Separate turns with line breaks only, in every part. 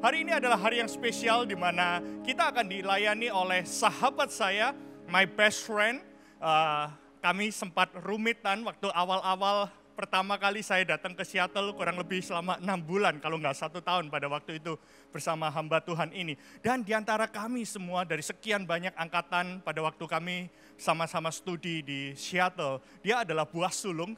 Hari ini adalah hari yang spesial di mana kita akan dilayani oleh sahabat saya, my best friend. Kami sempat rumitan waktu awal-awal pertama kali saya datang ke Seattle, kurang lebih selama 6 bulan, kalau nggak 1 tahun pada waktu itu bersama hamba Tuhan ini. Dan di antara kami semua dari sekian banyak angkatan pada waktu kami sama-sama studi di Seattle, dia adalah buah sulung,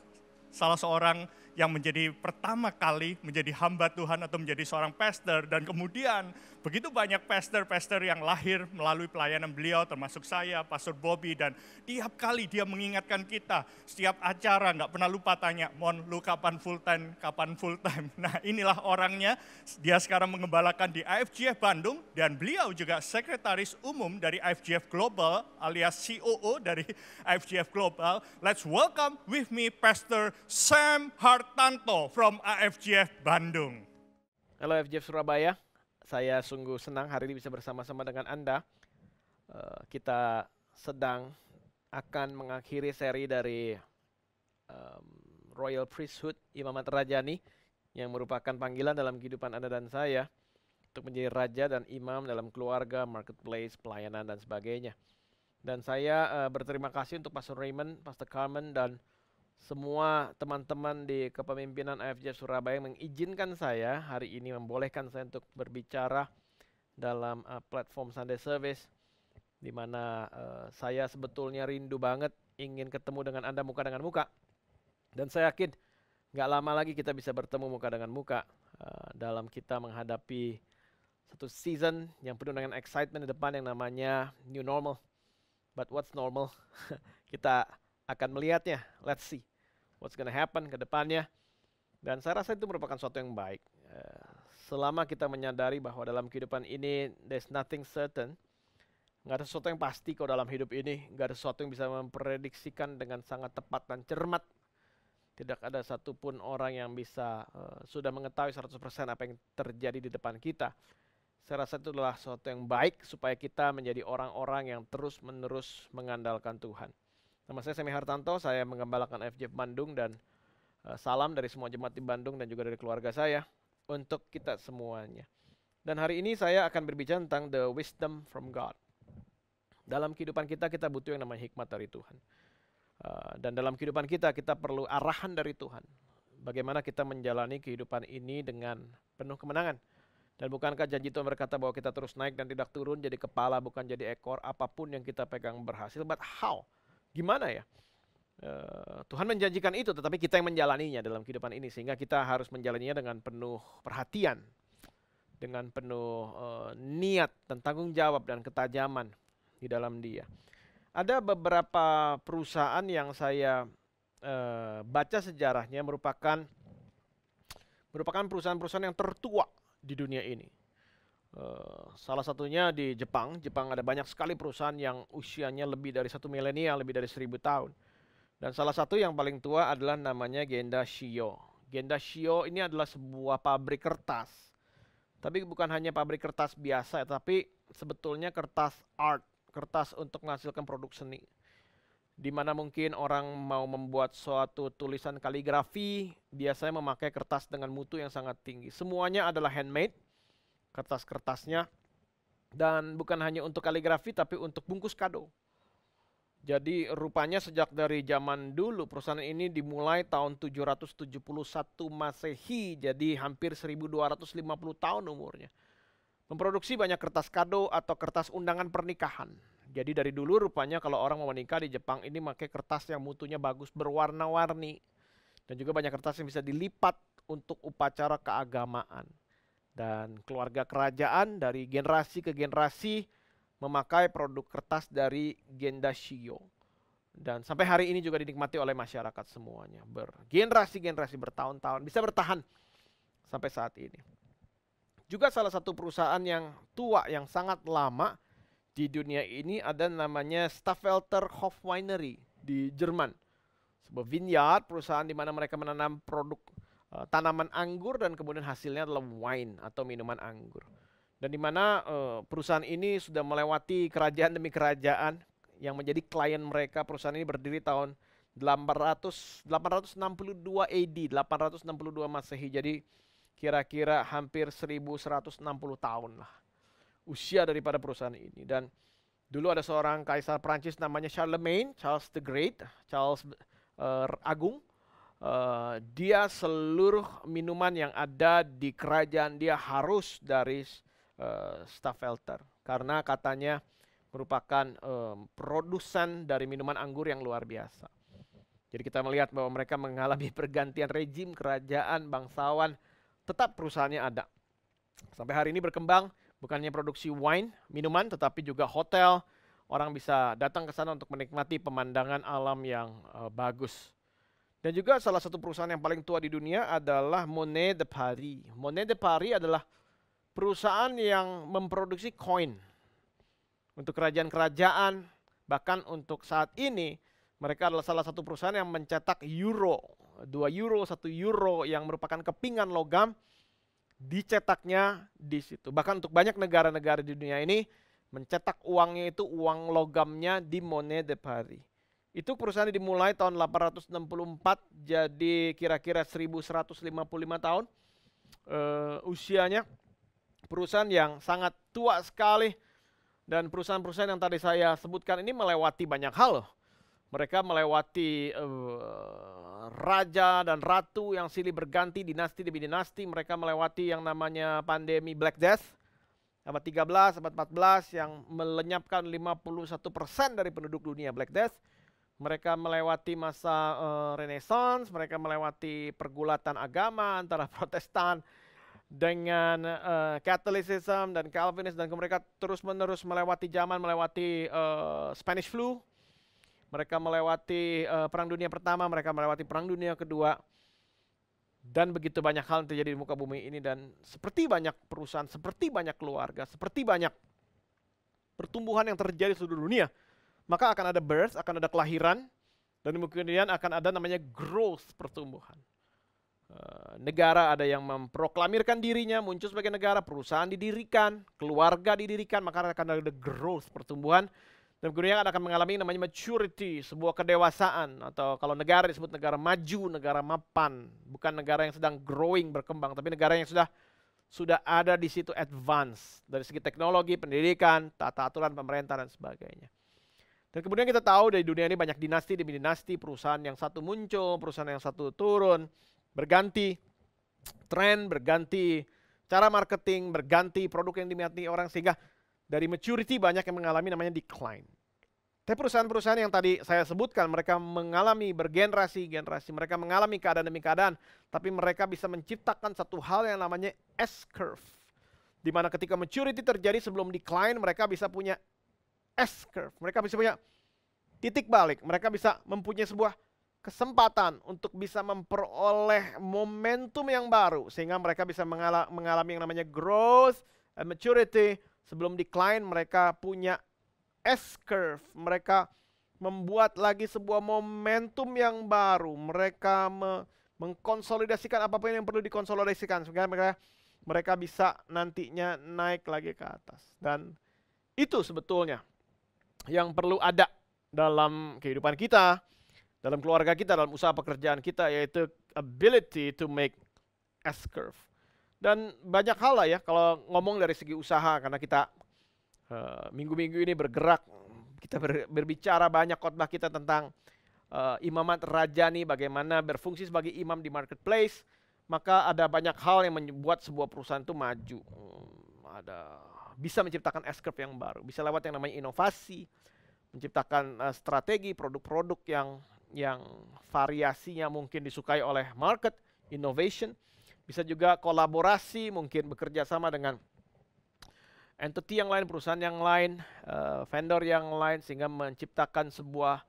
salah seorang yang menjadi pertama kali menjadi hamba Tuhan atau menjadi seorang pastor, dan kemudian begitu banyak pastor-pastor yang lahir melalui pelayanan beliau, termasuk saya, Pastor Bobby, dan tiap kali dia mengingatkan kita, setiap acara nggak pernah lupa tanya, Mon, lu kapan full time, kapan full time. Nah inilah orangnya, dia sekarang mengembalakan di IFGF Bandung, dan beliau juga sekretaris umum dari IFGF Global alias COO dari IFGF Global. Let's welcome with me Pastor Sam Hartanto from IFGF Bandung.
Halo IFGF Surabaya, saya sungguh senang hari ini bisa bersama-sama dengan Anda. Kita sedang akan mengakhiri seri dari Royal Priesthood, Imamat Rajani, yang merupakan panggilan dalam kehidupan Anda dan saya untuk menjadi raja dan imam dalam keluarga, marketplace, pelayanan, dan sebagainya. Dan saya berterima kasih untuk Pastor Raymond, Pastor Carmen, dan semua teman-teman di kepemimpinan IFGF Surabaya yang mengizinkan saya hari ini, membolehkan saya untuk berbicara dalam platform Sunday Service, di mana saya sebetulnya rindu banget ingin ketemu dengan Anda muka dengan muka. Dan saya yakin nggak lama lagi kita bisa bertemu muka dengan muka dalam kita menghadapi satu season yang penuh dengan excitement di depan yang namanya New Normal. But what's normal? Kita akan melihatnya, let's see what's gonna happen ke depannya. Dan saya rasa itu merupakan sesuatu yang baik. Selama kita menyadari bahwa dalam kehidupan ini there's nothing certain, nggak ada sesuatu yang pasti kok dalam hidup ini, nggak ada sesuatu yang bisa memprediksikan dengan sangat tepat dan cermat. Tidak ada satupun orang yang bisa sudah mengetahui 100% apa yang terjadi di depan kita. Saya rasa itu adalah sesuatu yang baik supaya kita menjadi orang-orang yang terus-menerus mengandalkan Tuhan. Nama saya Sam Hartanto, saya mengembalakan IFGF Bandung, dan salam dari semua jemaat di Bandung dan juga dari keluarga saya untuk kita semuanya. Dan hari ini saya akan berbicara tentang the wisdom from God. Dalam kehidupan kita, kita butuh yang namanya hikmat dari Tuhan. Dan dalam kehidupan kita, kita perlu arahan dari Tuhan. Bagaimana kita menjalani kehidupan ini dengan penuh kemenangan. Dan bukankah janji Tuhan berkata bahwa kita terus naik dan tidak turun, jadi kepala bukan jadi ekor, apapun yang kita pegang berhasil. But how? Gimana ya? Tuhan menjanjikan itu, tetapi kita yang menjalaninya dalam kehidupan ini. Sehingga kita harus menjalaninya dengan penuh perhatian, dengan penuh niat dan tanggung jawab dan ketajaman di dalam dia. Ada beberapa perusahaan yang saya baca sejarahnya merupakan perusahaan-perusahaan yang tertua di dunia ini. Salah satunya di Jepang. Jepang ada banyak sekali perusahaan yang usianya lebih dari 1 milenial, lebih dari 1000 tahun. Dan salah satu yang paling tua adalah namanya Genda Shio. Genda Shio ini adalah sebuah pabrik kertas. Tapi bukan hanya pabrik kertas biasa, tapi sebetulnya kertas art, kertas untuk menghasilkan produk seni. Di mana mungkin orang mau membuat suatu tulisan kaligrafi, biasanya memakai kertas dengan mutu yang sangat tinggi. Semuanya adalah handmade, kertas-kertasnya, dan bukan hanya untuk kaligrafi tapi untuk bungkus kado. Jadi rupanya sejak dari zaman dulu perusahaan ini dimulai tahun 771 Masehi, jadi hampir 1250 tahun umurnya. Memproduksi banyak kertas kado atau kertas undangan pernikahan. Jadi dari dulu rupanya kalau orang mau menikah di Jepang ini pakai kertas yang mutunya bagus, berwarna-warni. Dan juga banyak kertas yang bisa dilipat untuk upacara keagamaan. Dan keluarga kerajaan dari generasi ke generasi memakai produk kertas dari Genda Shio. Dan sampai hari ini juga dinikmati oleh masyarakat semuanya. Bergenerasi-generasi bertahun-tahun, bisa bertahan sampai saat ini. Juga salah satu perusahaan yang tua, yang sangat lama di dunia ini ada namanya Staffelter Hofwinery di Jerman. Sebuah vineyard, perusahaan di mana mereka menanam produk tanaman anggur dan kemudian hasilnya adalah wine atau minuman anggur. Dan di mana perusahaan ini sudah melewati kerajaan demi kerajaan yang menjadi klien mereka. Perusahaan ini berdiri tahun 862 AD, 862 Masehi. Jadi kira-kira hampir 1160 tahun lah usia daripada perusahaan ini. Dan dulu ada seorang kaisar Prancis namanya Charlemagne, Charles the Great, Charles Agung. Dia seluruh minuman yang ada di kerajaan dia harus dari Staffhelter, karena katanya merupakan produsen dari minuman anggur yang luar biasa. Jadi kita melihat bahwa mereka mengalami pergantian rezim, kerajaan, bangsawan, tetap perusahaannya ada. Sampai hari ini berkembang, bukannya produksi wine, minuman, tetapi juga hotel. Orang bisa datang ke sana untuk menikmati pemandangan alam yang bagus. Dan juga salah satu perusahaan yang paling tua di dunia adalah Monnaie de Paris. Monnaie de Paris adalah perusahaan yang memproduksi koin untuk kerajaan-kerajaan, bahkan untuk saat ini mereka adalah salah satu perusahaan yang mencetak euro, 2 euro, 1 euro yang merupakan kepingan logam, dicetaknya di situ. Bahkan untuk banyak negara-negara di dunia ini, mencetak uangnya itu uang logamnya di Monnaie de Paris. Itu perusahaan dimulai tahun 864, jadi kira-kira 1155 tahun usianya. Perusahaan yang sangat tua sekali, dan perusahaan-perusahaan yang tadi saya sebutkan ini melewati banyak hal loh. Mereka melewati raja dan ratu yang silih berganti, dinasti demi dinasti. Mereka melewati yang namanya pandemi Black Death, abad 13, abad 14 yang melenyapkan 51% dari penduduk dunia, Black Death. Mereka melewati masa Renaissance, mereka melewati pergulatan agama antara Protestan dengan Catholicism dan Calvinis, dan mereka terus-menerus melewati zaman, melewati Spanish flu. Mereka melewati Perang Dunia Pertama, mereka melewati Perang Dunia Kedua. Dan begitu banyak hal yang terjadi di muka bumi ini. Dan seperti banyak perusahaan, seperti banyak keluarga, seperti banyak pertumbuhan yang terjadi di seluruh dunia, maka akan ada birth, akan ada kelahiran, dan kemudian akan ada namanya growth, pertumbuhan. Negara ada yang memproklamirkan dirinya, muncul sebagai negara, perusahaan didirikan, keluarga didirikan, maka akan ada growth, pertumbuhan. Dan kemudian akan mengalami namanya maturity, sebuah kedewasaan, atau kalau negara disebut negara maju, negara mapan, bukan negara yang sedang growing, berkembang, tapi negara yang sudah ada di situ advance dari segi teknologi, pendidikan, tata aturan pemerintah dan sebagainya. Dan kemudian kita tahu dari dunia ini banyak dinasti demi dinasti, perusahaan yang satu muncul, perusahaan yang satu turun, berganti tren, berganti cara marketing, berganti produk yang diminati orang, sehingga dari maturity banyak yang mengalami namanya decline. Tapi perusahaan-perusahaan yang tadi saya sebutkan, mereka mengalami bergenerasi-generasi, mereka mengalami keadaan demi keadaan, tapi mereka bisa menciptakan satu hal yang namanya S-curve. Di mana ketika maturity terjadi sebelum decline, mereka bisa punya S-curve. Mereka bisa punya titik balik, mereka bisa mempunyai sebuah kesempatan untuk bisa memperoleh momentum yang baru, sehingga mereka bisa mengalami yang namanya growth and maturity. Sebelum decline, mereka punya S-curve. Mereka membuat lagi sebuah momentum yang baru. Mereka mengkonsolidasikan apapun yang perlu dikonsolidasikan, sehingga mereka bisa nantinya naik lagi ke atas. Dan itu sebetulnya yang perlu ada dalam kehidupan kita, dalam keluarga kita, dalam usaha pekerjaan kita, yaitu ability to make S-curve. Dan banyak hal lah ya kalau ngomong dari segi usaha, karena kita minggu-minggu ini bergerak, kita berbicara banyak khotbah kita tentang imamat rajani, bagaimana berfungsi sebagai imam di marketplace, maka ada banyak hal yang membuat sebuah perusahaan itu maju. Bisa menciptakan S-curve yang baru, bisa lewat yang namanya inovasi, menciptakan strategi produk-produk yang variasinya mungkin disukai oleh market, innovation. Bisa juga kolaborasi, mungkin bekerja sama dengan entity yang lain, perusahaan yang lain, vendor yang lain, sehingga menciptakan sebuah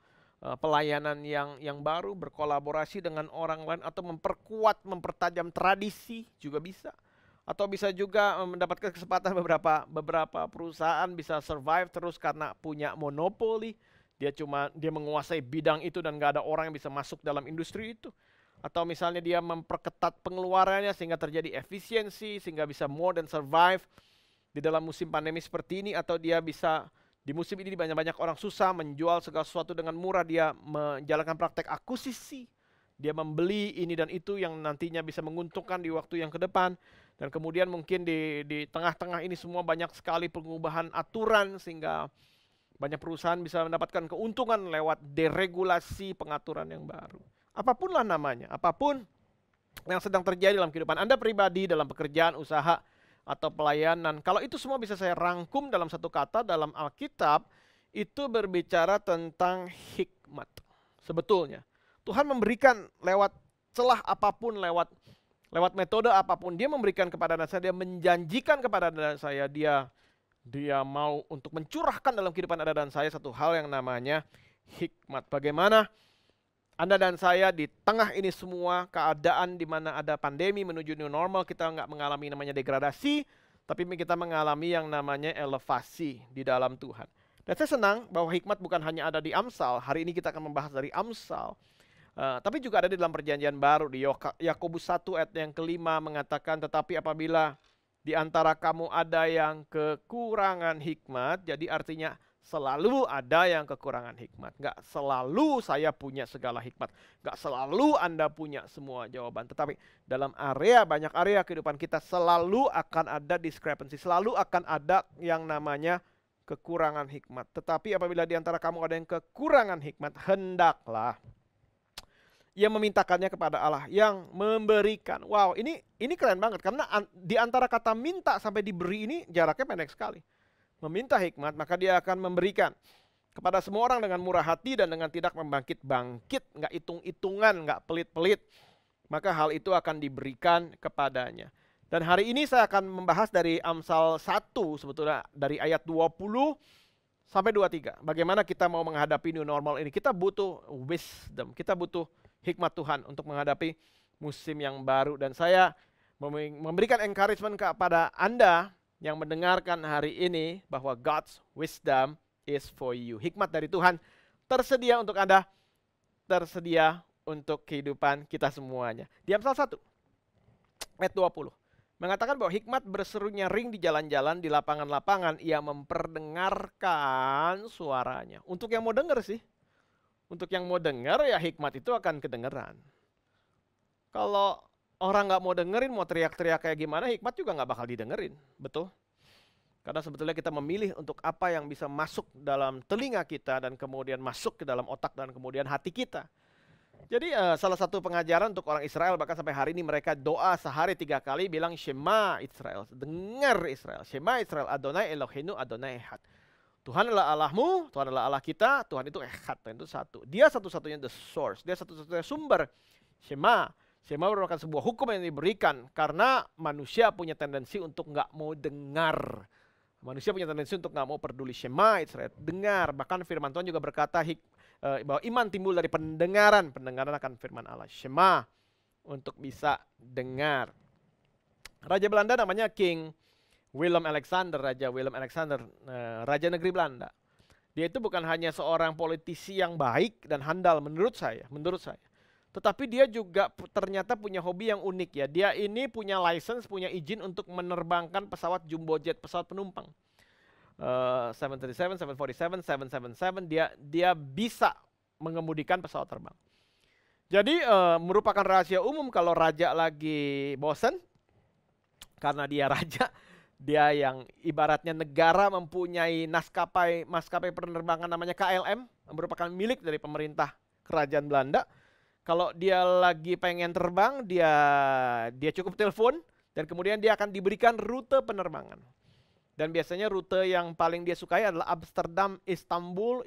pelayanan yang baru, berkolaborasi dengan orang lain, atau memperkuat, mempertajam tradisi juga bisa. Atau bisa juga mendapatkan kesempatan beberapa perusahaan bisa survive terus karena punya monopoli. Dia menguasai bidang itu dan nggak ada orang yang bisa masuk dalam industri itu. Atau misalnya dia memperketat pengeluarannya sehingga terjadi efisiensi, sehingga bisa more than survive di dalam musim pandemi seperti ini. Atau dia bisa di musim ini banyak orang susah menjual segala sesuatu dengan murah, dia menjalankan praktek akuisisi. Dia membeli ini dan itu yang nantinya bisa menguntungkan di waktu yang ke depan. Dan kemudian mungkin di tengah-tengah ini semua banyak sekali pengubahan aturan sehingga banyak perusahaan bisa mendapatkan keuntungan lewat deregulasi pengaturan yang baru. Apapun lah namanya, apapun yang sedang terjadi dalam kehidupan Anda pribadi, dalam pekerjaan, usaha, atau pelayanan. Kalau itu semua bisa saya rangkum dalam satu kata dalam Alkitab, itu berbicara tentang hikmat. Sebetulnya, Tuhan memberikan lewat celah apapun, lewat metode apapun, dia memberikan kepada saya, dia menjanjikan kepada saya, dia mau untuk mencurahkan dalam kehidupan Anda dan saya satu hal yang namanya hikmat. Bagaimana Anda dan saya di tengah ini semua keadaan di mana ada pandemi menuju new normal, kita nggak mengalami namanya degradasi, tapi kita mengalami yang namanya elevasi di dalam Tuhan. Dan saya senang bahwa hikmat bukan hanya ada di Amsal. Hari ini kita akan membahas dari Amsal, tapi juga ada di dalam perjanjian baru. Di Yakobus 1 ayat yang kelima mengatakan, tetapi apabila di antara kamu ada yang kekurangan hikmat, jadi artinya selalu ada yang kekurangan hikmat. Nggak selalu saya punya segala hikmat. Nggak selalu Anda punya semua jawaban. Tetapi dalam banyak area kehidupan kita selalu akan ada discrepancy. Selalu akan ada yang namanya kekurangan hikmat. Tetapi apabila di antara kamu ada yang kekurangan hikmat, hendaklah ia memintakannya kepada Allah yang memberikan. Wow, ini keren banget. Karena di antara kata minta sampai diberi ini jaraknya pendek sekali. Meminta hikmat, maka dia akan memberikan kepada semua orang dengan murah hati dan dengan tidak membangkit-bangkit, nggak hitung-hitungan, nggak pelit-pelit, maka hal itu akan diberikan kepadanya. Dan hari ini saya akan membahas dari Amsal 1 sebetulnya dari ayat 20 sampai 23. Bagaimana kita mau menghadapi new normal ini? Kita butuh wisdom, kita butuh hikmat Tuhan untuk menghadapi musim yang baru. Dan saya memberikan encouragement kepada Anda yang mendengarkan hari ini bahwa God's wisdom is for you. Hikmat dari Tuhan tersedia untuk Anda, tersedia untuk kehidupan kita semuanya. Di Amsal 1 ayat 20 mengatakan bahwa hikmat berseru nyaring di jalan-jalan, di lapangan-lapangan, ia memperdengarkan suaranya. Untuk yang mau dengar sih, untuk yang mau dengar ya hikmat itu akan kedengeran. Kalau orang nggak mau dengerin, mau teriak-teriak kayak gimana, hikmat juga nggak bakal didengerin, betul? Karena sebetulnya kita memilih untuk apa yang bisa masuk dalam telinga kita dan kemudian masuk ke dalam otak dan kemudian hati kita. Jadi salah satu pengajaran untuk orang Israel, bahkan sampai hari ini mereka doa sehari 3 kali bilang Shema Israel, dengar Israel, Shema Israel, Adonai Eloheinu, Adonai Echad. Tuhan adalah Allahmu, Tuhan adalah Allah kita, Tuhan itu Echad, Tuhan itu satu. Dia satu-satunya the source, dia satu-satunya sumber. Shema merupakan sebuah hukum yang diberikan karena manusia punya tendensi untuk nggak mau dengar. Manusia punya tendensi untuk nggak mau peduli. Shema Israel, dengar. Bahkan firman Tuhan juga berkata bahwa iman timbul dari pendengaran. Pendengaran akan firman Allah. Shema, untuk bisa dengar. Raja Belanda namanya King Willem Alexander, Raja Willem Alexander, Raja Negeri Belanda. Dia itu bukan hanya seorang politisi yang baik dan handal menurut saya. Tetapi dia juga ternyata punya hobi yang unik ya. Dia ini punya license, punya izin untuk menerbangkan pesawat jumbo jet, pesawat penumpang. 737, 747, 777, dia bisa mengemudikan pesawat terbang. Jadi merupakan rahasia umum kalau raja lagi bosen, karena dia raja, dia yang ibaratnya negara mempunyai maskapai penerbangan namanya KLM, merupakan milik dari pemerintah kerajaan Belanda. Kalau dia lagi pengen terbang, dia cukup telepon dan kemudian dia akan diberikan rute penerbangan. Dan biasanya rute yang paling dia sukai adalah Amsterdam, Istanbul,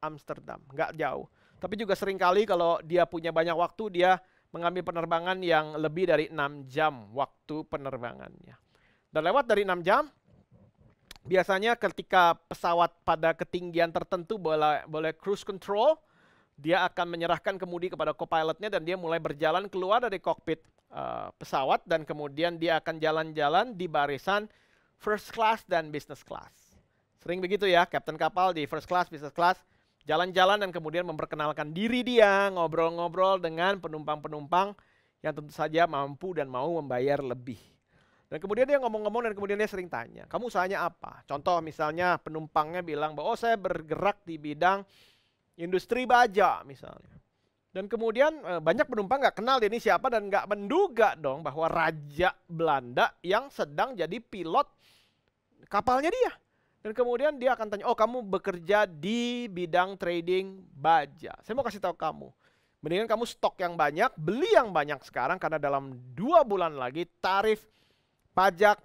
Amsterdam. Nggak jauh. Tapi juga seringkali kalau dia punya banyak waktu, dia mengambil penerbangan yang lebih dari 6 jam waktu penerbangannya. Dan lewat dari 6 jam, biasanya ketika pesawat pada ketinggian tertentu boleh cruise control, dia akan menyerahkan kemudi kepada co-pilotnya dan dia mulai berjalan keluar dari kokpit pesawat dan kemudian dia akan jalan-jalan di barisan first class dan business class. Sering begitu ya, kapten kapal di first class, business class, jalan-jalan dan kemudian memperkenalkan diri dia, ngobrol-ngobrol dengan penumpang-penumpang yang tentu saja mampu dan mau membayar lebih. Dan kemudian dia ngomong-ngomong dan kemudian dia sering tanya, kamu usahanya apa? Contoh misalnya penumpangnya bilang bahwa saya bergerak di bidang industri baja misalnya. Dan kemudian banyak penumpang nggak kenal dia ini siapa dan nggak menduga dong bahwa Raja Belanda yang sedang jadi pilot kapalnya dia. Dan kemudian dia akan tanya, oh kamu bekerja di bidang trading baja. Saya mau kasih tahu kamu, mendingan kamu stok yang banyak, beli yang banyak sekarang karena dalam 2 bulan lagi tarif pajak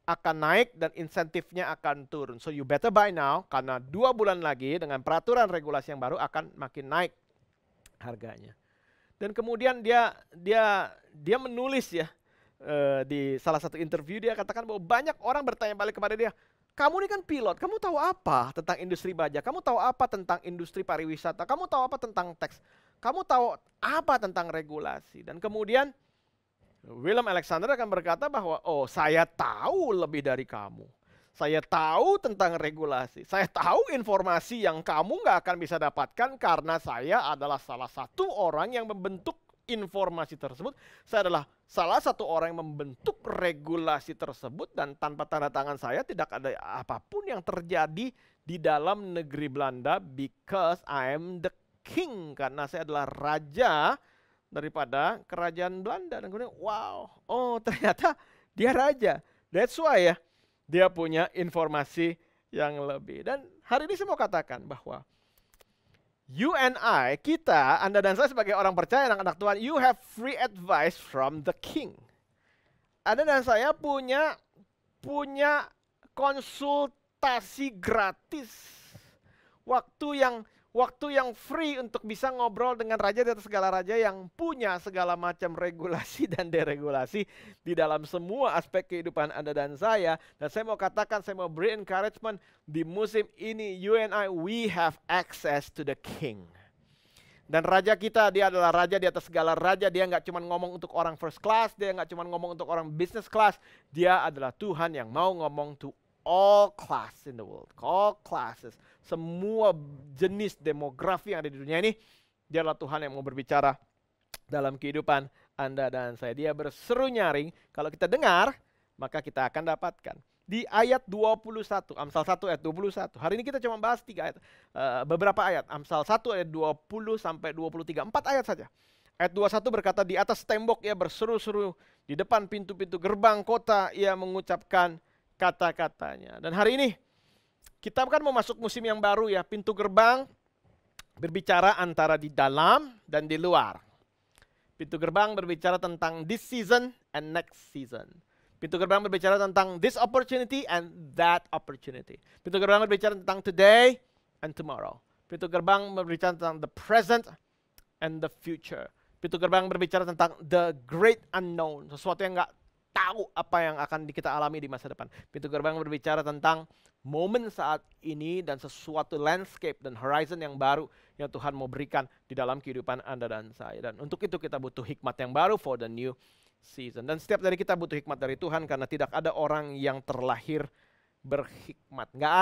akan naik dan insentifnya akan turun. So you better buy now karena 2 bulan lagi dengan peraturan regulasi yang baru akan makin naik harganya. Dan kemudian dia menulis ya di salah satu interview dia katakan bahwa banyak orang bertanya balik kepada dia, kamu ini kan pilot, kamu tahu apa tentang industri baja? Kamu tahu apa tentang industri pariwisata? Kamu tahu apa tentang teks? Kamu tahu apa tentang regulasi? Dan kemudian Willem Alexander akan berkata bahwa oh saya tahu lebih dari kamu. Saya tahu tentang regulasi. Saya tahu informasi yang kamu nggak akan bisa dapatkan karena saya adalah salah satu orang yang membentuk informasi tersebut. Saya adalah salah satu orang yang membentuk regulasi tersebut dan tanpa tanda tangan saya tidak ada apapun yang terjadi di dalam negeri Belanda because I am the king. Karena saya adalah raja daripada kerajaan Belanda. Dan kemudian wow, oh ternyata dia raja. That's why ya. Dia punya informasi yang lebih. Dan hari ini saya mau katakan bahwa you and I, kita, Anda dan saya sebagai orang percaya, anak-anak Tuhan, you have free advice from the king. Anda dan saya punya konsultasi gratis. Waktu yang free untuk bisa ngobrol dengan raja di atas segala raja yang punya segala macam regulasi dan deregulasi di dalam semua aspek kehidupan Anda dan saya. Dan saya mau katakan, saya mau beri encouragement di musim ini, you and I, we have access to the king. Dan raja kita, dia adalah raja di atas segala raja. Dia nggak cuma ngomong untuk orang first class, dia nggak cuma ngomong untuk orang business class. Dia adalah Tuhan yang mau ngomong to all class in the world, all classes, semua jenis demografi yang ada di dunia ini. Dia adalah Tuhan yang mau berbicara dalam kehidupan Anda dan saya. Dia berseru nyaring, kalau kita dengar, maka kita akan dapatkan. Di ayat 21, Amsal 1 ayat 21. Hari ini kita cuma bahas 3 ayat, beberapa ayat. Amsal 1 ayat 20 sampai 23, 4 ayat saja. Ayat 21 berkata, di atas tembok ia berseru-seru, di depan pintu-pintu gerbang kota ia mengucapkan kata-katanya. Dan hari ini kita kan mau masuk musim yang baru ya. Pintu gerbang berbicara antara di dalam dan di luar. Pintu gerbang berbicara tentang this season and next season. Pintu gerbang berbicara tentang this opportunity and that opportunity. Pintu gerbang berbicara tentang today and tomorrow. Pintu gerbang berbicara tentang the present and the future. Pintu gerbang berbicara tentang the great unknown. Sesuatu yang nggak tahu apa yang akan kita alami di masa depan. Pintu gerbang berbicara tentang momen saat ini dan sesuatu landscape dan horizon yang baru yang Tuhan mau berikan di dalam kehidupan Anda dan saya. Dan untuk itu kita butuh hikmat yang baru for the new season. Dan setiap dari kita butuh hikmat dari Tuhan karena tidak ada orang yang terlahir berhikmat. Nggak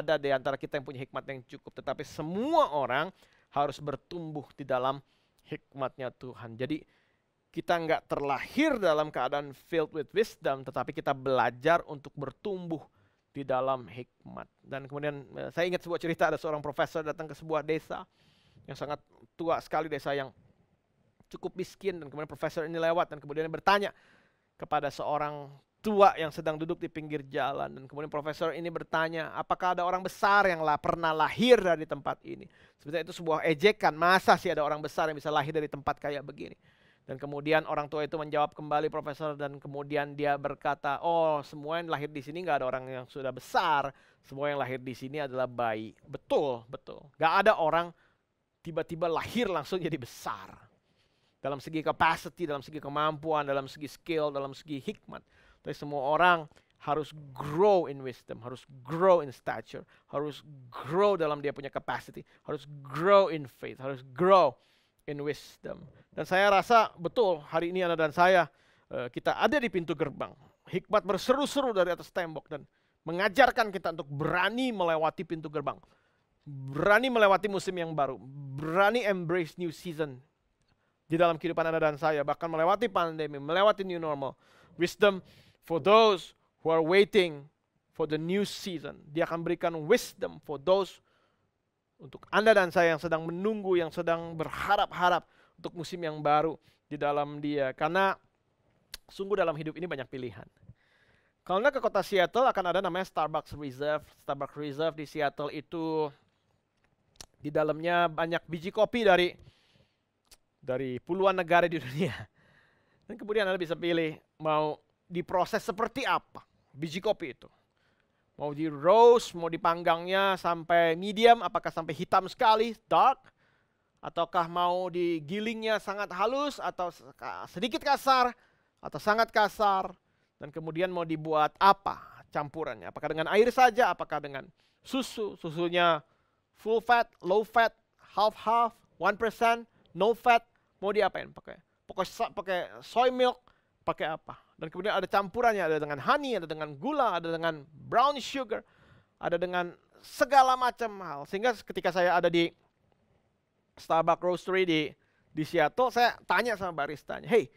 ada di antara kita yang punya hikmat yang cukup. Tetapi semua orang harus bertumbuh di dalam hikmatnya Tuhan. Jadi kita nggak terlahir dalam keadaan filled with wisdom, tetapi kita belajar untuk bertumbuh di dalam hikmat. Dan kemudian saya ingat sebuah cerita, ada seorang profesor datang ke sebuah desa yang sangat tua sekali, desa yang cukup miskin. Dan kemudian profesor ini lewat dan kemudian bertanya kepada seorang tua yang sedang duduk di pinggir jalan. Dan kemudian profesor ini bertanya, apakah ada orang besar yang pernah lahir dari tempat ini? Sebenarnya itu sebuah ejekan, masa sih ada orang besar yang bisa lahir dari tempat kayak begini? Dan kemudian orang tua itu menjawab kembali profesor dan kemudian dia berkata, oh semua yang lahir di sini nggak ada orang yang sudah besar, semua yang lahir di sini adalah bayi. Betul, betul. Nggak ada orang tiba-tiba lahir langsung jadi besar. Dalam segi capacity, dalam segi kemampuan, dalam segi skill, dalam segi hikmat. Tapi semua orang harus grow in wisdom, harus grow in stature, harus grow dalam dia punya capacity, harus grow in faith, harus grow in wisdom. Dan saya rasa betul hari ini Anda dan saya kita ada di pintu gerbang. Hikmat berseru-seru dari atas tembok dan mengajarkan kita untuk berani melewati pintu gerbang. Berani melewati musim yang baru. Berani embrace new season di dalam kehidupan Anda dan saya. Bahkan melewati pandemi, melewati new normal. Wisdom for those who are waiting for the new season. Dia akan berikan wisdom for those Untuk Anda dan saya yang sedang menunggu, yang sedang berharap-harap untuk musim yang baru di dalam Dia. Karena sungguh dalam hidup ini banyak pilihan. Kalau Anda ke kota Seattle akan ada namanya Starbucks Reserve. Starbucks Reserve di Seattle itu di dalamnya banyak biji kopi dari puluhan negara di dunia. Dan kemudian Anda bisa pilih mau diproses seperti apa biji kopi itu. Mau di roast, mau dipanggangnya sampai medium, apakah sampai hitam sekali, dark, ataukah mau digilingnya sangat halus, atau sedikit kasar, atau sangat kasar, dan kemudian mau dibuat apa campurannya, apakah dengan air saja, apakah dengan susunya full fat, low fat, half, 1%, no fat, mau diapain, pakai soy milk, pakai apa. Dan kemudian ada campurannya, ada dengan honey, ada dengan gula, ada dengan brown sugar, ada dengan segala macam hal. Sehingga ketika saya ada di Starbucks Roastery di Seattle, saya tanya sama baristanya, hey,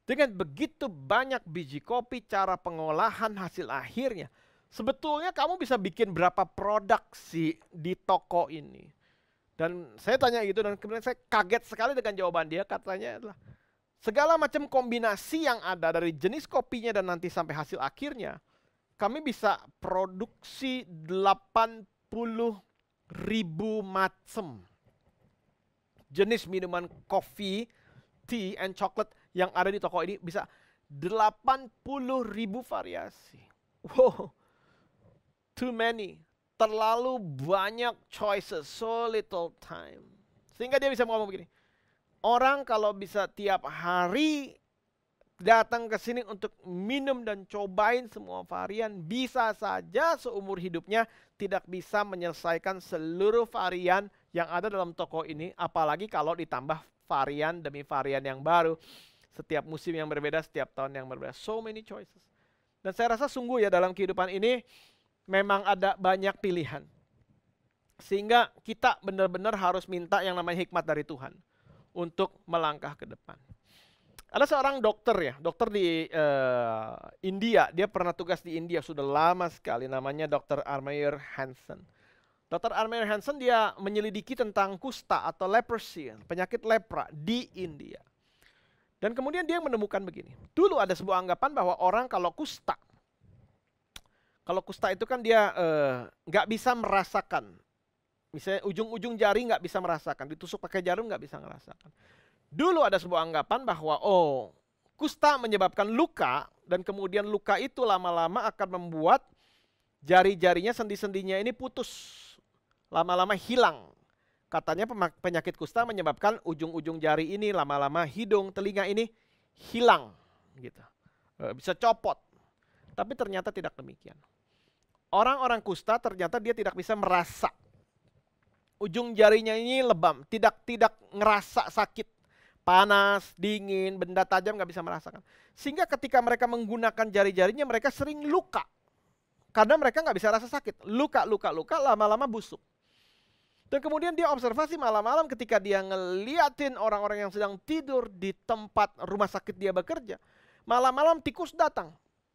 dengan begitu banyak biji kopi, cara pengolahan hasil akhirnya, sebetulnya kamu bisa bikin berapa produk sih di toko ini? Dan saya tanya gitu, dan kemudian saya kaget sekali dengan jawaban dia. Katanya adalah segala macam kombinasi yang ada dari jenis kopinya dan nanti sampai hasil akhirnya, kami bisa produksi 80.000 macam jenis minuman kopi, tea, and chocolate yang ada di toko ini. Bisa 80.000 variasi. Wow, too many. Terlalu banyak choices, so little time. Sehingga dia bisa ngomong begini, orang kalau bisa tiap hari datang ke sini untuk minum dan cobain semua varian, bisa saja seumur hidupnya tidak bisa menyelesaikan seluruh varian yang ada dalam toko ini, apalagi kalau ditambah varian demi varian yang baru. Setiap musim yang berbeda, setiap tahun yang berbeda. So many choices. Dan saya rasa sungguh ya dalam kehidupan ini memang ada banyak pilihan. Sehingga kita benar-benar harus minta yang namanya hikmat dari Tuhan untuk melangkah ke depan. Ada seorang dokter ya, dokter di India, dia pernah tugas di India sudah lama sekali, namanya Dr. Armeyr Hansen. Dr. Armeyr Hansen dia menyelidiki tentang kusta atau leprosy, penyakit lepra di India. Dan kemudian dia menemukan begini, dulu ada sebuah anggapan bahwa orang kalau kusta itu kan dia nggak bisa merasakan. Misalnya ujung-ujung jari nggak bisa merasakan, ditusuk pakai jarum nggak bisa merasakan. Dulu ada sebuah anggapan bahwa kusta menyebabkan luka, dan kemudian luka itu lama-lama akan membuat jari-jarinya, sendi-sendinya ini putus, lama-lama hilang. Katanya penyakit kusta menyebabkan ujung-ujung jari ini, lama-lama hidung, telinga ini hilang, gitu, bisa copot. Tapi ternyata tidak demikian. Orang-orang kusta ternyata dia tidak bisa merasa. Ujung jarinya ini lebam, tidak ngerasa sakit, panas, dingin, benda tajam nggak bisa merasakan. Sehingga ketika mereka menggunakan jari-jarinya mereka sering luka, karena mereka nggak bisa rasa sakit. Luka, lama-lama busuk. Dan kemudian dia observasi malam-malam ketika dia ngeliatin orang-orang yang sedang tidur di tempat rumah sakit dia bekerja. Malam-malam tikus datang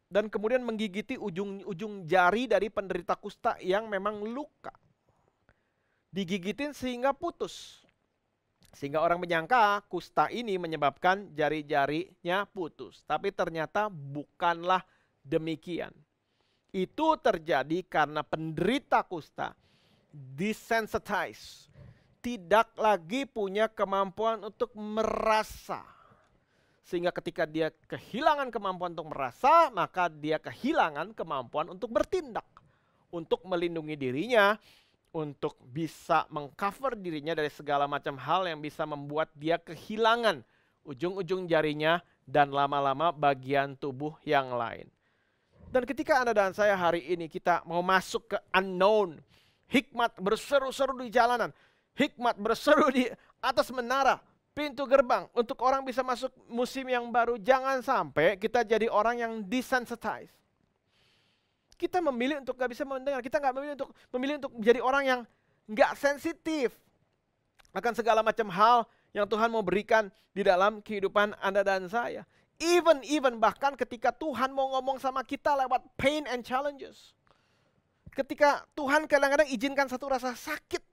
dan kemudian menggigiti ujung jari dari penderita kusta yang memang luka. Digigitin sehingga putus. Sehingga orang menyangka kusta ini menyebabkan jari-jarinya putus. Tapi ternyata bukanlah demikian. Itu terjadi karena penderita kusta desensitize. Tidak lagi punya kemampuan untuk merasa. Sehingga ketika dia kehilangan kemampuan untuk merasa, maka dia kehilangan kemampuan untuk bertindak. Untuk melindungi dirinya, untuk bisa mengcover dirinya dari segala macam hal yang bisa membuat dia kehilangan ujung-ujung jarinya dan lama-lama bagian tubuh yang lain. Dan ketika Anda dan saya hari ini kita mau masuk ke unknown, hikmat berseru-seru di jalanan, hikmat berseru di atas menara, pintu gerbang untuk orang bisa masuk musim yang baru, jangan sampai kita jadi orang yang desensitized. Kita memilih untuk gak bisa mendengar, kita nggak memilih untuk menjadi orang yang nggak sensitif akan segala macam hal yang Tuhan mau berikan di dalam kehidupan Anda dan saya. Even bahkan ketika Tuhan mau ngomong sama kita lewat pain and challenges. Ketika Tuhan kadang-kadang izinkan satu rasa sakit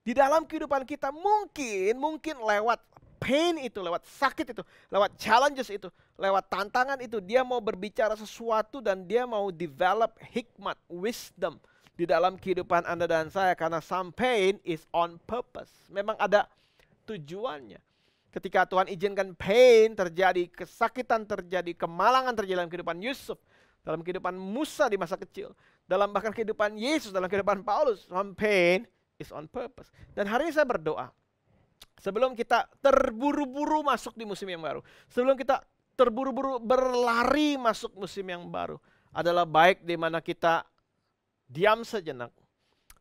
Di dalam kehidupan kita mungkin lewat pain itu, lewat sakit itu, lewat challenges itu, lewat tantangan itu, dia mau berbicara sesuatu dan dia mau develop hikmat, wisdom di dalam kehidupan Anda dan saya. Karena some pain is on purpose. Memang ada tujuannya. Ketika Tuhan izinkan pain terjadi, kesakitan terjadi, kemalangan terjadi dalam kehidupan Yusuf, dalam kehidupan Musa di masa kecil, dalam bahkan kehidupan Yesus, dalam kehidupan Paulus, some pain is on purpose. Dan hari ini saya berdoa, sebelum kita terburu-buru masuk di musim yang baru, sebelum kita terburu-buru berlari masuk musim yang baru, adalah baik di mana kita diam sejenak,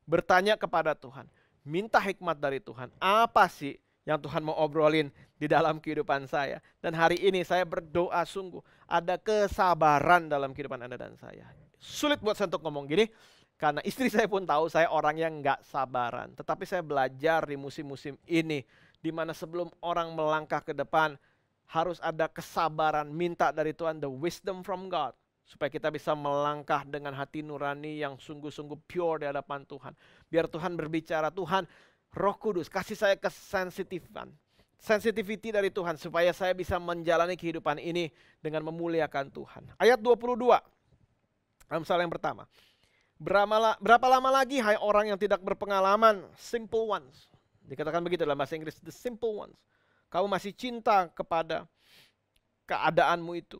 bertanya kepada Tuhan, minta hikmat dari Tuhan. Apa sih yang Tuhan mau obrolin di dalam kehidupan saya? Dan hari ini saya berdoa sungguh ada kesabaran dalam kehidupan Anda dan saya. Sulit buat saya untuk ngomong gini, karena istri saya pun tahu saya orang yang nggak sabaran. Tetapi saya belajar di musim-musim ini, di mana sebelum orang melangkah ke depan, harus ada kesabaran, minta dari Tuhan, the wisdom from God. Supaya kita bisa melangkah dengan hati nurani yang sungguh-sungguh pure di hadapan Tuhan. Biar Tuhan berbicara, Tuhan, Roh Kudus, kasih saya kesensitifan. Sensitivity dari Tuhan, supaya saya bisa menjalani kehidupan ini dengan memuliakan Tuhan. Ayat 22, Amsal yang pertama. Berapa lama lagi hai orang yang tidak berpengalaman, simple ones. Dikatakan begitu dalam bahasa Inggris, the simple ones. Kamu masih cinta kepada keadaanmu itu.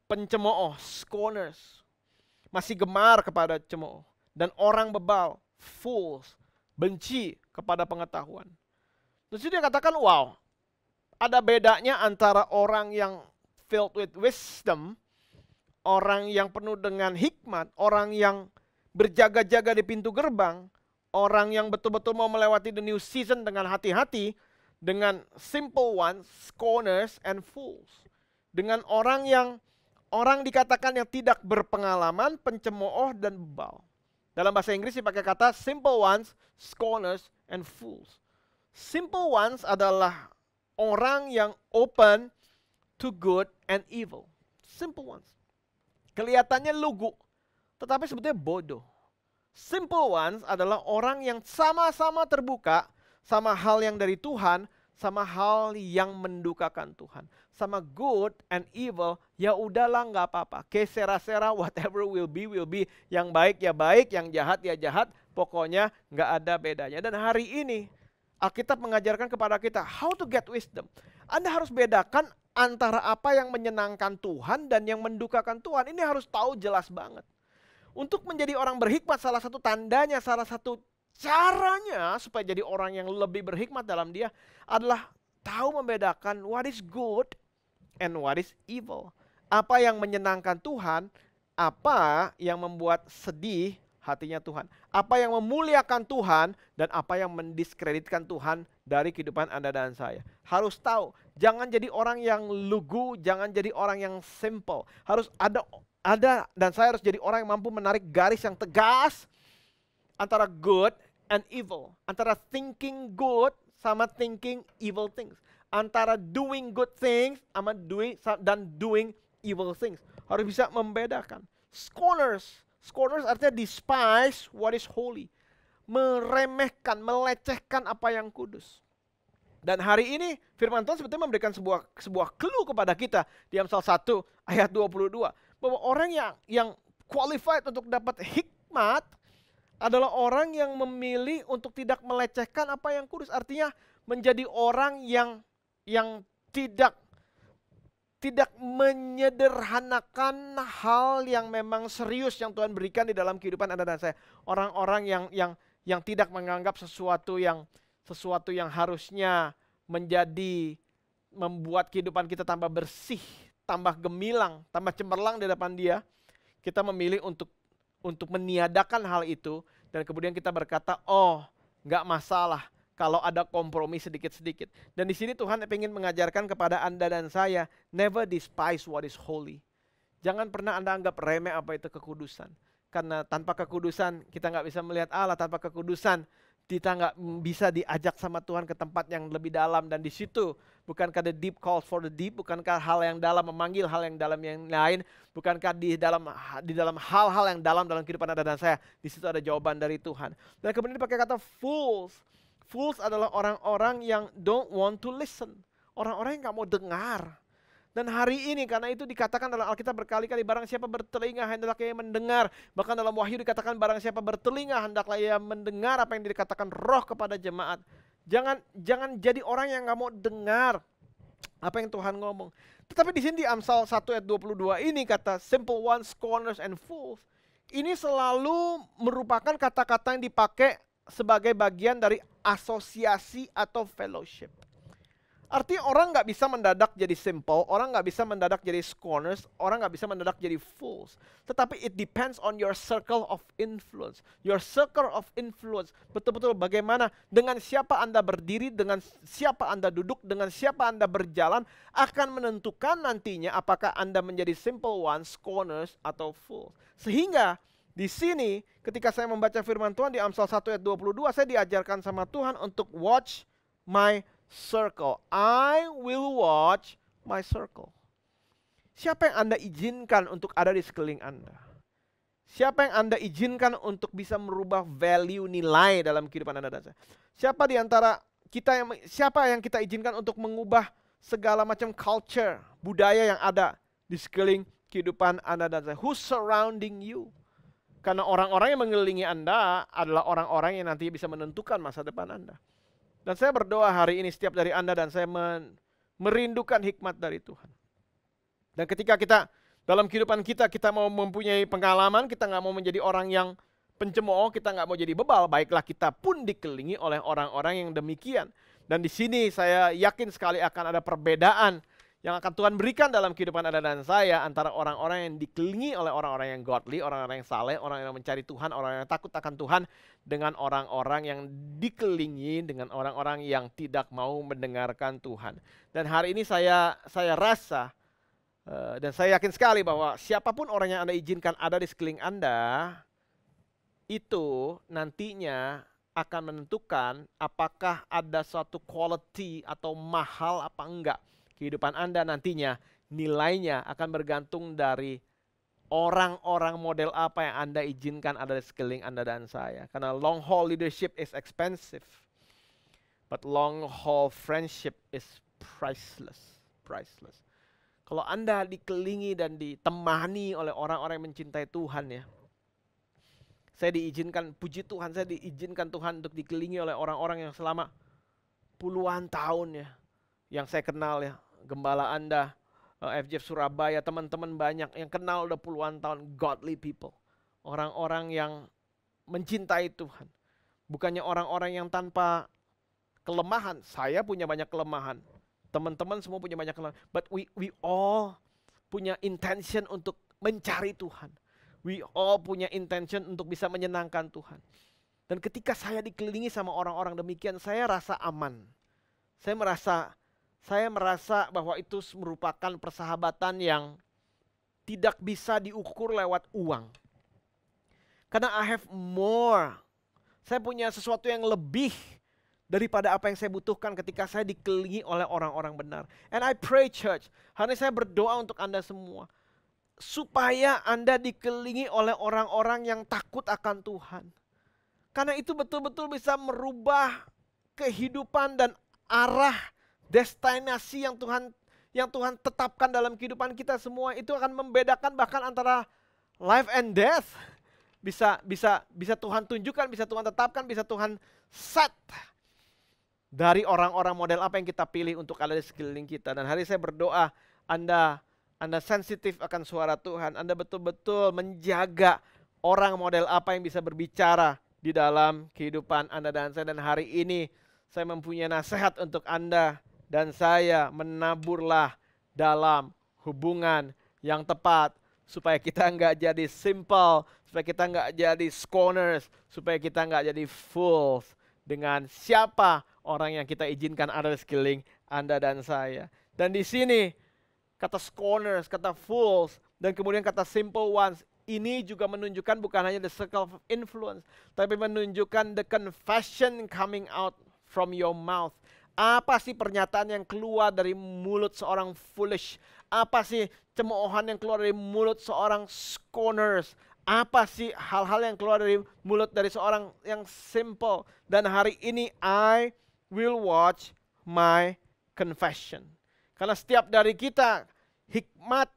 Pencemooh, scorners, masih gemar kepada cemooh. Dan orang bebal, fools, benci kepada pengetahuan. Terus dia katakan, wow, ada bedanya antara orang yang filled with wisdom, orang yang penuh dengan hikmat, orang yang berjaga-jaga di pintu gerbang, orang yang betul-betul mau melewati the new season dengan hati-hati, dengan simple ones, scorners, and fools. Dengan orang dikatakan yang tidak berpengalaman, pencemooh, dan bebal. Dalam bahasa Inggris dipakai kata simple ones, scorners, and fools. Simple ones adalah orang yang open to good and evil. Simple ones. Kelihatannya lugu, tetapi sebetulnya bodoh. Simple ones adalah orang yang sama-sama terbuka sama hal yang dari Tuhan, sama hal yang mendukakan Tuhan. Sama good and evil, ya udahlah nggak apa-apa. Kesera-sera, whatever will be, will be. Yang baik ya baik, yang jahat ya jahat. Pokoknya nggak ada bedanya. Dan hari ini, Alkitab mengajarkan kepada kita, how to get wisdom. Anda harus bedakan antara apa yang menyenangkan Tuhan dan yang mendukakan Tuhan. Ini harus tahu jelas banget. Untuk menjadi orang berhikmat, salah satu tandanya, salah satu caranya supaya jadi orang yang lebih berhikmat dalam dia adalah tahu membedakan what is good and what is evil. Apa yang menyenangkan Tuhan, apa yang membuat sedih hatinya Tuhan. Apa yang memuliakan Tuhan dan apa yang mendiskreditkan Tuhan dari kehidupan Anda dan saya. Harus tahu, jangan jadi orang yang lugu, jangan jadi orang yang simple. Harus ada dan saya harus jadi orang yang mampu menarik garis yang tegas antara good and evil. Antara thinking good sama thinking evil things. Antara doing good things sama doing evil things. Harus bisa membedakan. Scorners artinya despise what is holy. Meremehkan, melecehkan apa yang kudus. Dan hari ini firman Tuhan sebetulnya memberikan sebuah clue kepada kita di Amsal 1 ayat 22. Bahwa orang yang qualified untuk dapat hikmat adalah orang yang memilih untuk tidak melecehkan apa yang kudus. Artinya menjadi orang yang tidak menyederhanakan hal yang memang serius yang Tuhan berikan di dalam kehidupan Anda dan saya. Orang-orang yang tidak menganggap sesuatu yang harusnya membuat kehidupan kita tambah bersih, tambah gemilang, tambah cemerlang di depan Dia. Kita memilih untuk meniadakan hal itu dan kemudian kita berkata, oh, nggak masalah kalau ada kompromi sedikit-sedikit. Dan di sini Tuhan ingin mengajarkan kepada Anda dan saya, never despise what is holy. Jangan pernah Anda anggap remeh apa itu kekudusan. Karena tanpa kekudusan kita nggak bisa melihat Allah, tanpa kekudusan kita nggak bisa diajak sama Tuhan ke tempat yang lebih dalam. Dan di situ bukankah the deep calls for the deep, bukankah hal yang dalam memanggil hal yang dalam yang lain, bukankah di dalam hal-hal yang dalam kehidupan Anda dan saya, di situ ada jawaban dari Tuhan. Dan kemudian dipakai kata fools. Fools adalah orang-orang yang don't want to listen. Orang-orang yang nggak mau dengar. Dan hari ini karena itu dikatakan dalam Alkitab berkali-kali, barang siapa bertelinga hendaklah ia mendengar. Bahkan dalam Wahyu dikatakan barang siapa bertelinga hendaklah ia mendengar apa yang dikatakan Roh kepada jemaat. Jangan jadi orang yang nggak mau dengar apa yang Tuhan ngomong. Tetapi di sini di Amsal 1 ayat 22 ini kata simple ones, scorners and fools. Ini selalu merupakan kata-kata yang dipakai sebagai bagian dari asosiasi atau fellowship. Artinya orang nggak bisa mendadak jadi simple, orang nggak bisa mendadak jadi scorners, orang nggak bisa mendadak jadi fools. Tetapi it depends on your circle of influence. Your circle of influence, betul-betul bagaimana, dengan siapa Anda berdiri, dengan siapa Anda duduk, dengan siapa Anda berjalan, akan menentukan nantinya apakah Anda menjadi simple ones, scorners, atau fools. Sehingga di sini ketika saya membaca firman Tuhan di Amsal 1 ayat 22, saya diajarkan sama Tuhan untuk watch my circle. I will watch my circle. Siapa yang Anda izinkan untuk ada di sekeliling Anda? Siapa yang Anda izinkan untuk bisa merubah value nilai dalam kehidupan Anda dan saya? Siapa di antara kita siapa yang kita izinkan untuk mengubah segala macam culture, budaya yang ada di sekeliling kehidupan Anda dan saya? Who's surrounding you? Karena orang-orang yang mengelilingi Anda adalah orang-orang yang nanti bisa menentukan masa depan Anda. Dan saya berdoa hari ini setiap dari Anda dan saya merindukan hikmat dari Tuhan. Dan ketika kita dalam kehidupan kita mau mempunyai pengalaman, kita nggak mau menjadi orang yang pencemooh, kita nggak mau jadi bebal, baiklah kita pun dikelilingi oleh orang-orang yang demikian. Dan di sini saya yakin sekali akan ada perbedaan yang akan Tuhan berikan dalam kehidupan Anda dan saya antara orang-orang yang dikelilingi oleh orang-orang yang godly, orang-orang yang saleh, orang yang mencari Tuhan, orang yang takut akan Tuhan, dengan orang-orang yang dikelilingi dengan orang-orang yang tidak mau mendengarkan Tuhan. Dan hari ini saya rasa dan saya yakin sekali bahwa siapapun orang yang Anda izinkan ada di sekeliling Anda, itu nantinya akan menentukan apakah ada suatu quality atau mahal apa enggak. Kehidupan Anda nantinya nilainya akan bergantung dari orang-orang model apa yang Anda izinkan ada di sekeliling Anda dan saya. Karena long haul leadership is expensive, but long haul friendship is priceless. Priceless. Kalau Anda dikelilingi dan ditemani oleh orang-orang yang mencintai Tuhan ya. Saya diizinkan, puji Tuhan, saya diizinkan Tuhan untuk dikelilingi oleh orang-orang yang selama puluhan tahun ya. Yang saya kenal ya. Gembala Anda, FJF Surabaya, teman-teman banyak yang kenal udah puluhan tahun, godly people. Orang-orang yang mencintai Tuhan. Bukannya orang-orang yang tanpa kelemahan. Saya punya banyak kelemahan. Teman-teman semua punya banyak kelemahan. But we all punya intention untuk mencari Tuhan. We all punya intention untuk bisa menyenangkan Tuhan. Dan ketika saya dikelilingi sama orang-orang demikian, saya rasa aman. Saya merasa bahwa itu merupakan persahabatan yang tidak bisa diukur lewat uang. Karena I have more. Saya punya sesuatu yang lebih daripada apa yang saya butuhkan ketika saya dikelilingi oleh orang-orang benar. And I pray church, hari ini saya berdoa untuk Anda semua. Supaya Anda dikelilingi oleh orang-orang yang takut akan Tuhan. Karena itu betul-betul bisa merubah kehidupan dan arah destinasi yang Tuhan tetapkan dalam kehidupan kita semua. Itu akan membedakan bahkan antara life and death. Bisa Tuhan tunjukkan, bisa Tuhan tetapkan, bisa Tuhan set dari orang-orang model apa yang kita pilih untuk ada di sekeliling kita. Dan hari saya berdoa Anda sensitif akan suara Tuhan. Anda betul-betul menjaga orang model apa yang bisa berbicara di dalam kehidupan Anda dan saya. Dan hari ini saya mempunyai nasihat untuk Anda dan saya, menaburlah dalam hubungan yang tepat supaya kita nggak jadi simple, supaya kita nggak jadi scorners, supaya kita nggak jadi fools dengan siapa orang yang kita izinkan ada di sekeliling Anda dan saya. Dan di sini kata scorners, kata fools, dan kemudian kata simple ones, ini juga menunjukkan bukan hanya the circle of influence, tapi menunjukkan the confession coming out from your mouth. Apa sih pernyataan yang keluar dari mulut seorang foolish? Apa sih cemoohan yang keluar dari mulut seorang scorners? Apa sih hal-hal yang keluar dari mulut dari seorang yang simple. Dan hari ini I will watch my confession. Karena setiap dari kita, hikmat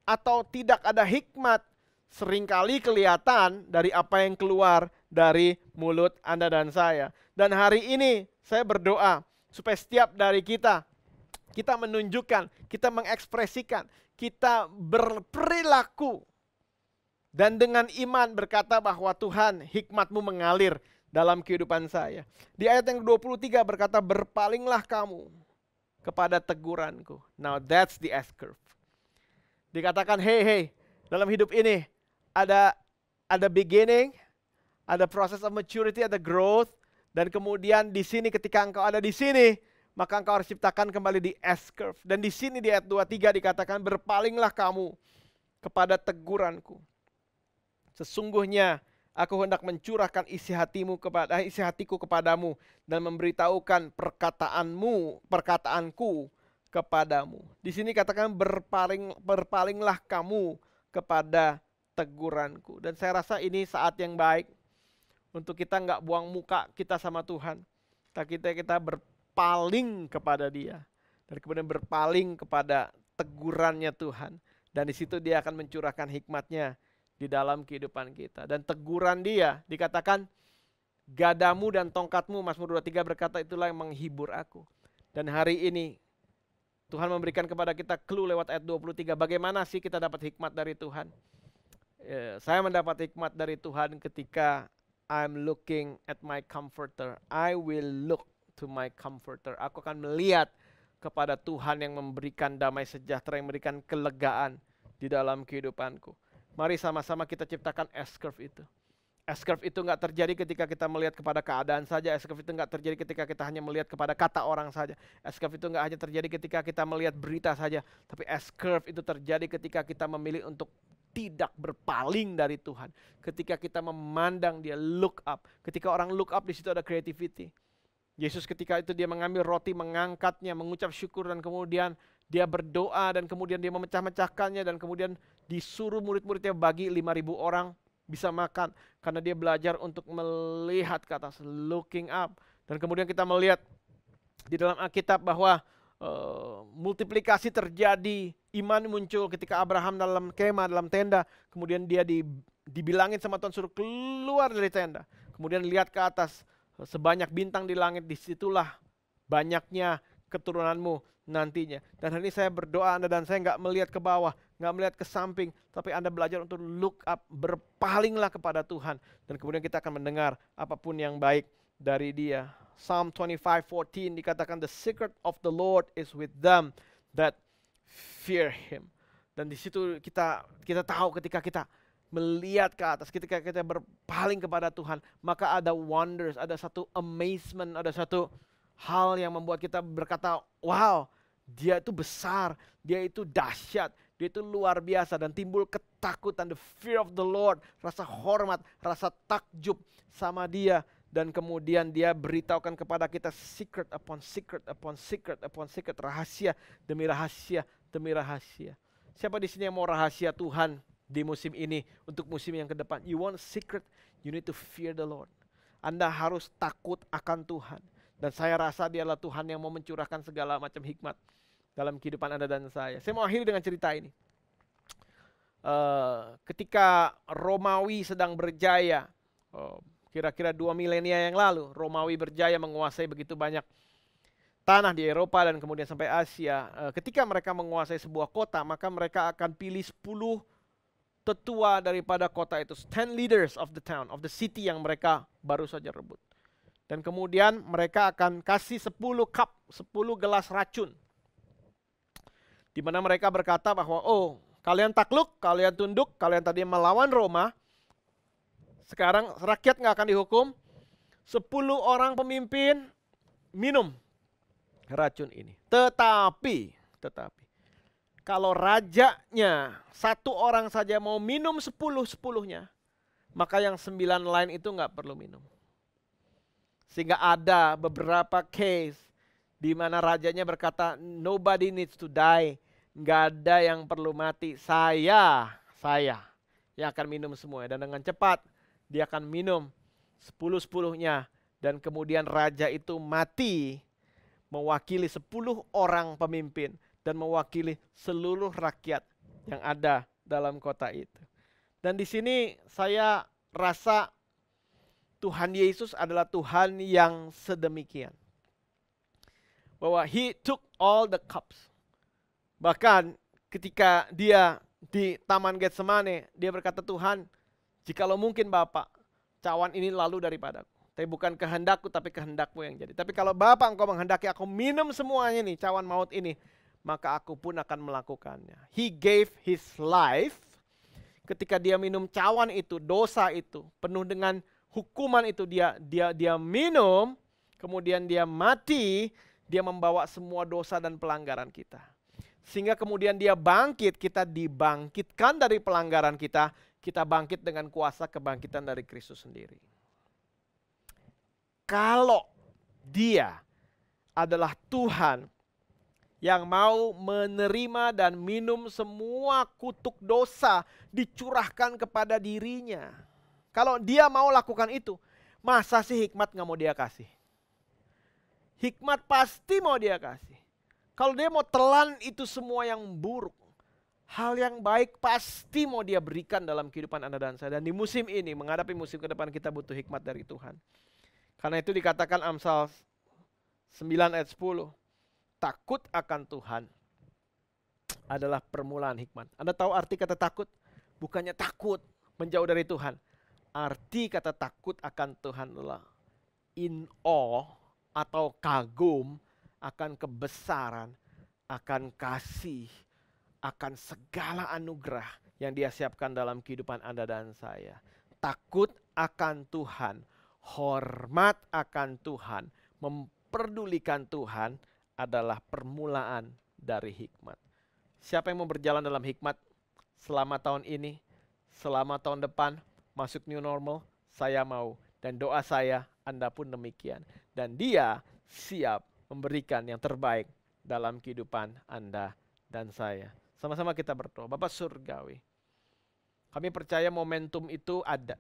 atau tidak ada hikmat, seringkali kelihatan dari apa yang keluar dari mulut Anda dan saya. Dan hari ini saya berdoa supaya setiap dari kita menunjukkan, kita mengekspresikan, kita berperilaku dan dengan iman berkata bahwa Tuhan, hikmat-Mu mengalir dalam kehidupan saya. Di ayat yang ke-23 berkata, berpalinglah kamu kepada teguranku. Now that's the S-curve. Dikatakan, hey, dalam hidup ini ada beginning, ada proses of maturity, ada growth, dan kemudian di sini ketika engkau ada di sini, maka engkau harus ciptakan kembali di S-curve. Dan di sini di ayat 23 dikatakan, berpalinglah kamu kepada teguranku. Sesungguhnya aku hendak mencurahkan isi hatiku kepadamu dan memberitahukan perkataanku kepadamu. Di sini katakan berpalinglah kamu kepada teguranku. Dan saya rasa ini saat yang baik untuk kita nggak buang muka kita sama Tuhan. Kita berpaling kepada Dia dan kemudian berpaling kepada tegurannya Tuhan. Dan di situ Dia akan mencurahkan hikmat-Nya di dalam kehidupan kita. Dan teguran Dia dikatakan, gadamu dan tongkatmu, Mazmur 23 berkata, itulah yang menghibur aku. Dan hari ini Tuhan memberikan kepada kita clue lewat ayat 23. Bagaimana sih kita dapat hikmat dari Tuhan? Saya mendapat hikmat dari Tuhan ketika I'm looking at my comforter. I will look to my comforter. Aku akan melihat kepada Tuhan yang memberikan damai sejahtera, yang memberikan kelegaan di dalam kehidupanku. Mari sama-sama kita ciptakan S-curve itu. S-curve itu nggak terjadi ketika kita melihat kepada keadaan saja. S-curve itu nggak terjadi ketika kita hanya melihat kepada kata orang saja. S-curve itu nggak hanya terjadi ketika kita melihat berita saja. Tapi S-curve itu terjadi ketika kita memilih untuk tidak berpaling dari Tuhan. Ketika kita memandang Dia, look up. Ketika orang look up, di situ ada creativity. Yesus ketika itu Dia mengambil roti, mengangkatnya, mengucap syukur, dan kemudian Dia berdoa, dan kemudian Dia memecah-mecahkannya, dan kemudian disuruh murid-muridnya bagi 5.000 orang bisa makan. Karena Dia belajar untuk melihat ke atas, looking up. Dan kemudian kita melihat di dalam Alkitab bahwa multiplikasi terjadi, iman muncul ketika Abraham dalam kemah, dalam tenda. Kemudian dia dibilangin sama Tuhan suruh keluar dari tenda. Kemudian lihat ke atas, sebanyak bintang di langit, disitulah banyaknya keturunanmu nantinya. Dan hari ini saya berdoa Anda dan saya nggak melihat ke bawah, nggak melihat ke samping, tapi Anda belajar untuk look up, berpalinglah kepada Tuhan. Dan kemudian kita akan mendengar apapun yang baik dari Dia. Psalm 25:14 dikatakan, the secret of the Lord is with them that fear Him. Dan di situ kita tahu ketika kita melihat ke atas, ketika kita berpaling kepada Tuhan, maka ada wonders, ada satu amazement, ada satu hal yang membuat kita berkata, wow, Dia itu besar, Dia itu dahsyat, Dia itu luar biasa, dan timbul ketakutan, the fear of the Lord, rasa hormat, rasa takjub sama Dia. Dan kemudian Dia beritahukan kepada kita secret upon secret upon secret upon secret, rahasia demi rahasia demi rahasia. Siapa di sini yang mau rahasia Tuhan di musim ini untuk musim yang ke depan? You want secret, you need to fear the Lord. Anda harus takut akan Tuhan. Dan saya rasa Dialah Tuhan yang mau mencurahkan segala macam hikmat dalam kehidupan Anda dan saya. Saya mau akhiri dengan cerita ini. Ketika Romawi sedang berjaya, kira-kira 2 milenia yang lalu, Romawi berjaya menguasai begitu banyak tanah di Eropa dan kemudian sampai Asia. Ketika mereka menguasai sebuah kota, maka mereka akan pilih 10 tetua daripada kota itu, 10 leaders of the town, of the city yang mereka baru saja rebut. Dan kemudian mereka akan kasih 10 cup, 10 gelas racun. Di mana mereka berkata bahwa, oh, kalian takluk, kalian tunduk, kalian tadi melawan Roma, sekarang rakyat nggak akan dihukum. 10 orang pemimpin minum racun ini. Tetapi kalau rajanya 1 orang saja mau minum 10-10-nya, maka yang 9 lain itu nggak perlu minum. Sehingga ada beberapa case di mana rajanya berkata, nobody needs to die, nggak ada yang perlu mati. Saya yang akan minum semuanya. Dan dengan cepat dia akan minum 10-10-nya. Dan kemudian raja itu mati mewakili 10 orang pemimpin dan mewakili seluruh rakyat yang ada dalam kota itu. Dan di sini saya rasa Tuhan Yesus adalah Tuhan yang sedemikian. Bahwa He took all the cups. Bahkan ketika dia di Taman Getsemane, dia berkata, Tuhan, jikalau mungkin Bapa, cawan ini lalu daripadaku. Tapi bukan kehendakku, tapi kehendakmu yang jadi. Tapi kalau Bapa engkau menghendaki aku minum semuanya nih, cawan maut ini, maka aku pun akan melakukannya. He gave his life. Ketika dia minum cawan itu, dosa itu, penuh dengan hukuman itu, dia minum, kemudian dia mati, dia membawa semua dosa dan pelanggaran kita. Sehingga kemudian dia bangkit, kita dibangkitkan dari pelanggaran kita bangkit dengan kuasa kebangkitan dari Kristus sendiri. Kalau dia adalah Tuhan yang mau menerima dan minum semua kutuk dosa dicurahkan kepada dirinya. Kalau dia mau lakukan itu, masa sih hikmat gak mau dia kasih? Hikmat pasti mau dia kasih. Kalau dia mau telan itu semua yang buruk, hal yang baik pasti mau dia berikan dalam kehidupan Anda dan saya. Dan di musim ini, menghadapi musim ke depan, kita butuh hikmat dari Tuhan. Karena itu dikatakan Amsal 9 ayat 10, takut akan Tuhan adalah permulaan hikmat. Anda tahu arti kata takut? Bukannya takut menjauh dari Tuhan. Arti kata takut akan Tuhan adalah in awe atau kagum akan kebesaran, akan kasih, akan segala anugerah yang dia siapkan dalam kehidupan Anda dan saya. Takut akan Tuhan, hormat akan Tuhan, memperdulikan Tuhan adalah permulaan dari hikmat. Siapa yang mau berjalan dalam hikmat selama tahun ini, selama tahun depan, masuk new normal, saya mau. Dan doa saya, Anda pun demikian. Dan dia siap memberikan yang terbaik dalam kehidupan Anda dan saya. Sama-sama kita berdoa. Bapa Surgawi, kami percaya momentum itu ada.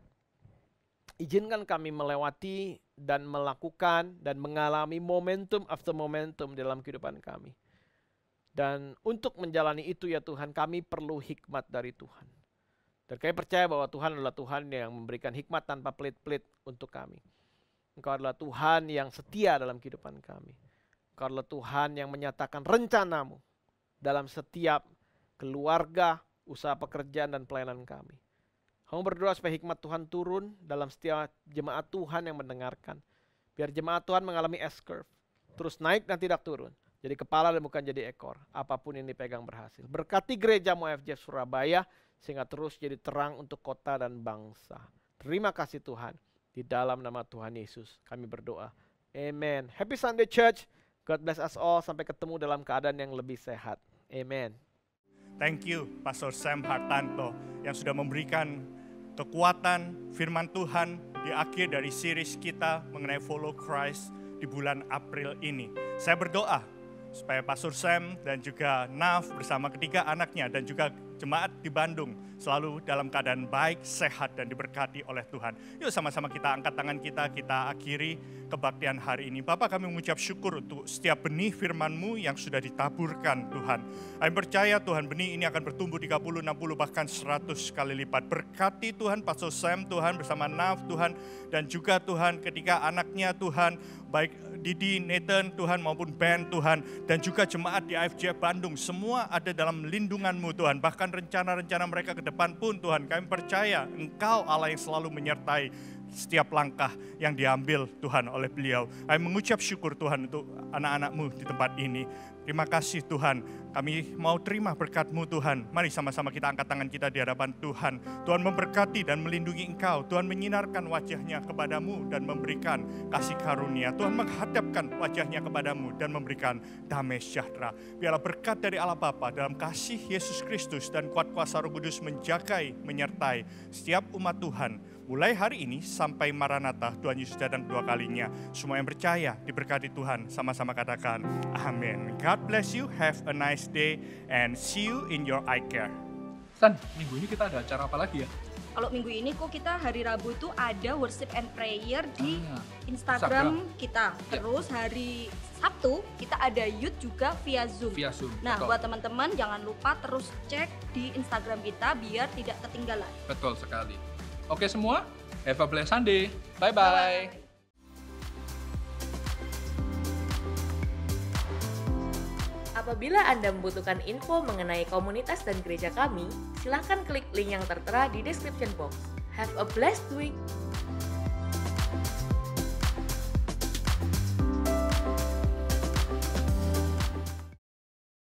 Izinkan kami melewati dan melakukan dan mengalami momentum after momentum dalam kehidupan kami. Dan untuk menjalani itu ya Tuhan, kami perlu hikmat dari Tuhan. Dan kami percaya bahwa Tuhan adalah Tuhan yang memberikan hikmat tanpa pelit-pelit untuk kami. Engkau adalah Tuhan yang setia dalam kehidupan kami. Engkau adalah Tuhan yang menyatakan rencana-Mu dalam setiap keluarga, usaha pekerjaan, dan pelayanan kami. Kami berdoa supaya hikmat Tuhan turun dalam setiap jemaat Tuhan yang mendengarkan. Biar jemaat Tuhan mengalami S-curve. Terus naik dan tidak turun. Jadi kepala dan bukan jadi ekor. Apapun yang dipegang berhasil. Berkati gereja MOFJ Surabaya sehingga terus jadi terang untuk kota dan bangsa. Terima kasih Tuhan. Di dalam nama Tuhan Yesus kami berdoa. Amen. Happy Sunday Church. God bless us all. Sampai ketemu dalam keadaan yang lebih sehat. Amen.
Thank you Pastor Sam Hartanto yang sudah memberikan kekuatan firman Tuhan di akhir dari series kita mengenai Follow Christ di bulan April ini. Saya berdoa supaya Pastor Sam dan juga Naf bersama ketiga anaknya dan juga jemaat di Bandung selalu dalam keadaan baik, sehat, dan diberkati oleh Tuhan. Yuk sama-sama kita angkat tangan kita akhiri kebaktian hari ini. Bapa, kami mengucap syukur untuk setiap benih firman-Mu yang sudah ditaburkan Tuhan. Kami percaya Tuhan benih ini akan bertumbuh 30, 60, bahkan 100 kali lipat. Berkati Tuhan Pastor Sam Tuhan bersama Naf Tuhan, dan juga Tuhan ketika anaknya Tuhan, baik Didi, Nathan Tuhan maupun Ben Tuhan, dan juga jemaat di AFJ Bandung, semua ada dalam lindungan-Mu Tuhan. Bahkan rencana-rencana mereka ke depan pun Tuhan, kami percaya Engkau Allah yang selalu menyertai setiap langkah yang diambil Tuhan oleh beliau. Kami mengucap syukur Tuhan untuk anak-anak-Mu di tempat ini. Terima kasih Tuhan, kami mau terima berkat-Mu Tuhan. Mari sama-sama kita angkat tangan kita di hadapan Tuhan. Tuhan memberkati dan melindungi Engkau. Tuhan menyinarkan wajahnya kepadamu dan memberikan kasih karunia. Tuhan menghadapkan wajahnya kepadamu dan memberikan damai sejahtera. Biarlah berkat dari Allah Bapa dalam kasih Yesus Kristus dan kuat kuasa Roh Kudus menjagai, menyertai setiap umat Tuhan. Mulai hari ini sampai Maranatha, Tuhan Yesus datang kedua kalinya. Semua yang percaya diberkati Tuhan, sama-sama katakan amin. God bless you, have a nice day, and see you in your eye care.
San, minggu ini kita ada acara apa lagi ya? kalau minggu ini kok kita hari Rabu itu ada worship and prayer di Instagram kita. Terus hari Sabtu kita ada youth juga via Zoom. Nah, betul. Buat teman-teman jangan lupa terus cek di Instagram kita biar tidak ketinggalan.
Betul sekali. Oke semua, have a blessed Sunday. Bye-bye.
Apabila Anda membutuhkan info mengenai komunitas dan gereja kami, silakan klik link yang tertera di description box. Have a blessed week!